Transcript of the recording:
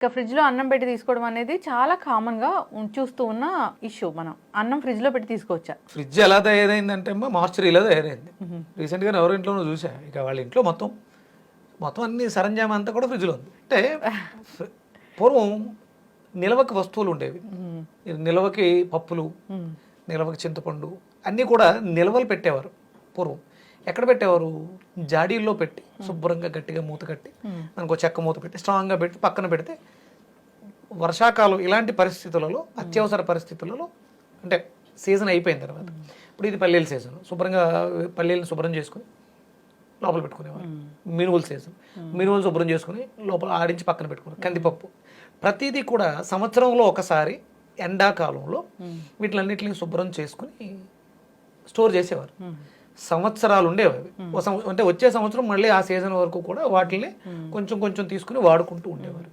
ఇక ఫ్రిడ్జ్‌లో అన్నం పెట్టి తీసుకోవడం అనేది చాలా కామన్‌గా చూస్తూ ఉన్న ఇష్యూ మనం. అన్నం ఫ్రిడ్జ్‌లో పెట్టి తీసుకోవచ్చా? ఫ్రిడ్జ్ ఎలా తయారైందంటే అమ్మా మార్చరీలో తయారైంది. రీసెంట్గా ఎవరి ఇంట్లోనూ చూసా. ఇక వాళ్ళ ఇంట్లో మొత్తం అన్ని సరంజామా అంతా కూడా ఫ్రిడ్జ్లో ఉంది. అంటే పూర్వం నిల్వకి వస్తువులు ఉండేవి. నిల్వకి పప్పులు, నిల్వకి చింతపండు అన్నీ కూడా నిల్వలు పెట్టేవారు పూర్వం. ఎక్కడ పెట్టేవారు? జాడీల్లో పెట్టి శుభ్రంగా గట్టిగా మూత కట్టి మనకు చెక్క మూత పెట్టి స్ట్రాంగ్గా పెట్టి పక్కన పెడితే వర్షాకాలం ఇలాంటి పరిస్థితులలో అత్యవసర పరిస్థితులలో అంటే సీజన్ అయిపోయిన తర్వాత ఇప్పుడు ఇది పల్లీల సీజన్ శుభ్రంగా పల్లీలను శుభ్రం చేసుకుని లోపల పెట్టుకునేవారు. మినువుల సీజన్ మినువులు శుభ్రం చేసుకుని లోపల ఆడించి పక్కన పెట్టుకున్నారు. కందిపప్పు ప్రతిదీ కూడా సంవత్సరంలో ఒకసారి ఎండాకాలంలో వీటిలన్నిటిని శుభ్రం చేసుకుని స్టోర్ చేసేవారు. సంవత్సరాలు ఉండేవి అవి. అంటే వచ్చే సంవత్సరం మళ్ళీ ఆ సీజన్ వరకు కూడా వాటిని కొంచెం తీసుకుని వాడుకుంటూ ఉండేవారు.